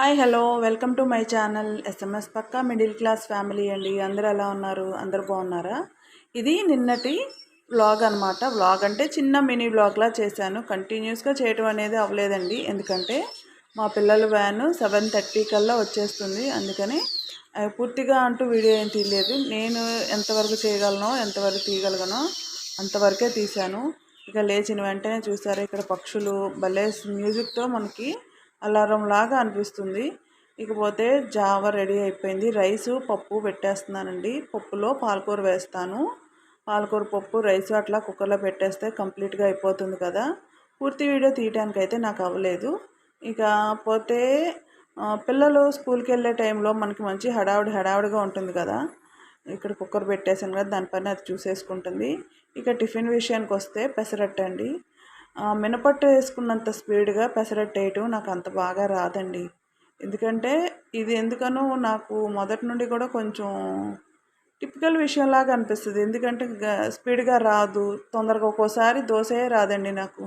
Hi hello welcome to my channel SMS పక్కా middle class family అండి. అందరూ ఎలా ఉన్నారు? అందరూ బాగున్నారా? ఇది నిన్నటి వ్లాగ్ అనమాట. వ్లాగ్ అంటే చిన్న మినీ వ్లాగ్లా చేశాను. కంటిన్యూస్గా చేయడం అనేది అవ్వలేదండి, ఎందుకంటే మా పిల్లల వ్యాను 7:30 కల్లా వచ్చేస్తుంది. అందుకని పూర్తిగా అంటూ వీడియో ఏం తీయలేదు. నేను ఎంతవరకు చేయగలనో ఎంతవరకు తీయగలగనో అంతవరకే తీశాను. ఇక లేచిన వెంటనే చూసారా, ఇక్కడ పక్షులు భలే మ్యూజిక్తో మనకి అలారం లాగా అనిపిస్తుంది. ఇకపోతే జావ రెడీ అయిపోయింది. రైసు పప్పు పెట్టేస్తున్నానండి. పప్పులో పాలకూర వేస్తాను. పాలకూర పప్పు రైసు అట్లా కుక్కర్లో పెట్టేస్తే కంప్లీట్గా అయిపోతుంది కదా. పూర్తి వీడియో తీయడానికైతే నాకు అవ్వలేదు. ఇక పోతే పిల్లలు స్కూల్కి వెళ్ళే టైంలో మనకి మంచి హడావుడిగా ఉంటుంది కదా. ఇక్కడ కుక్కర్ పెట్టేసాను కదా, దానిపైన అది చూసేసుకుంటుంది. ఇక టిఫిన్ విషయానికి వస్తే పెసరట్టు అండి. మినపట్టు వేసుకున్నంత స్పీడ్గా పెసరట్టు వేయటం నాకు అంత బాగా రాదండి. ఎందుకంటే ఇది ఎందుకనో నాకు మొదటి నుండి కూడా కొంచెం టిపికల్ విషయంలాగా అనిపిస్తుంది. ఎందుకంటే స్పీడ్గా రాదు, తొందరగా ఒక్కోసారి దోశే రాదండి నాకు.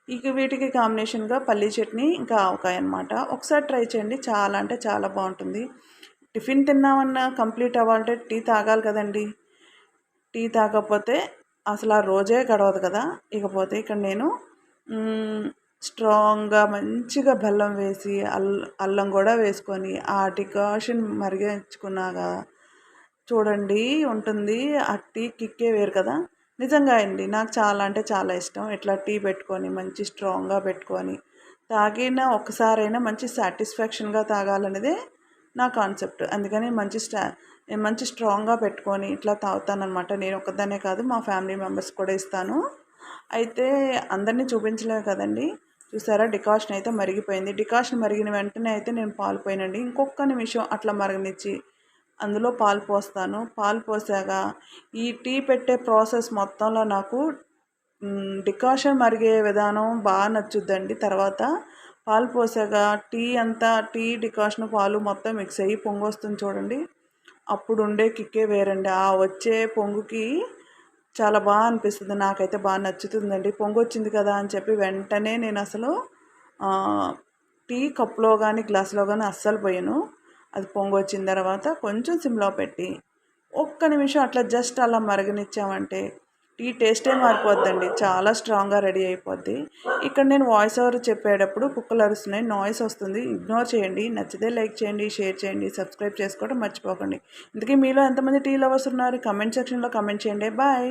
ఇక వీటికి కాంబినేషన్గా పల్లీ చట్నీ ఇంకా ఆవకాయ అనమాట. ఒకసారి ట్రై చేయండి, చాలా అంటే చాలా బాగుంటుంది. టిఫిన్ తిన్నామన్నా కంప్లీట్ అవ్వాలంటే టీ తాగాలి కదండి. టీ తాగకపోతే అసలు ఆ రోజే గడవదు కదా. ఇకపోతే ఇక్కడ నేను స్ట్రాంగ్గా మంచిగా బెల్లం వేసి అల్లం కూడా వేసుకొని ఆ డికాషన్ మరిగించుకున్నాక చూడండి ఉంటుంది. ఆ టీ కిక్కే వేరు కదా. నిజంగా అండి, నాకు చాలా అంటే చాలా ఇష్టం. ఇట్లా టీ పెట్టుకొని మంచి స్ట్రాంగ్గా పెట్టుకొని తాగిన ఒక్కసారైనా మంచి సాటిస్ఫాక్షన్గా తాగాలనేదే నా కాన్సెప్ట్. అందుకని మంచి స్ట్రాంగ్గా పెట్టుకొని ఇట్లా తాగుతానమాట. నేను ఒక్కదాన్నే కాదు, మా ఫ్యామిలీ మెంబర్స్ కూడా ఇస్తాను. అయితే అందరినీ చూపించలేము కదండి. చూసారా, డికాషన్ అయితే మరిగిపోయింది. డికాషన్ మరిగిన వెంటనే అయితే నేను పాలు పోయినండి. ఇంకొక నిమిషం అట్లా మరగనిచ్చి అందులో పాలు పోస్తాను. పాలు పోసాక ఈ టీ పెట్టే ప్రాసెస్ మొత్తంలో నాకు డికాషన్ మరిగే విధానం బాగా నచ్చుద్దండి. తర్వాత పాలు పోసాక టీ డికాషన్ పాలు మొత్తం మిక్స్ అయ్యి పొంగు వస్తుంది చూడండి. అప్పుడు ఉండే కిక్కే వేరండి. ఆ వచ్చే పొంగుకి చాలా బాగా అనిపిస్తుంది. నాకైతే బాగా నచ్చుతుందండి. పొంగు వచ్చింది కదా అని చెప్పి వెంటనే నేను అసలు టీ కప్పులో కానీ గ్లాసులో కానీ అస్సలు పోయాను. అది పొంగు వచ్చిన తర్వాత కొంచెం సిమ్లో పెట్టి ఒక్క నిమిషం అట్లా జస్ట్ అలా మరగనిచ్చామంటే టీ టేస్టే మారిపోద్దండి. చాలా స్ట్రాంగ్గా రెడీ అయిపోద్ది. ఇక్కడ నేను వాయిస్ ఓవర్ చెప్పేటప్పుడు కుక్కలు అరుస్తున్నాయి, నాయిస్ వస్తుంది, ఇగ్నోర్ చేయండి. నచ్చితే లైక్ చేయండి, షేర్ చేయండి, సబ్స్క్రైబ్ చేసుకోవడం మర్చిపోకండి. ఇందుకే మీలో ఎంతమంది టీ లవర్స్ ఉన్నారు? కమెంట్ సెక్షన్లో కమెంట్ చేయండి. బాయ్.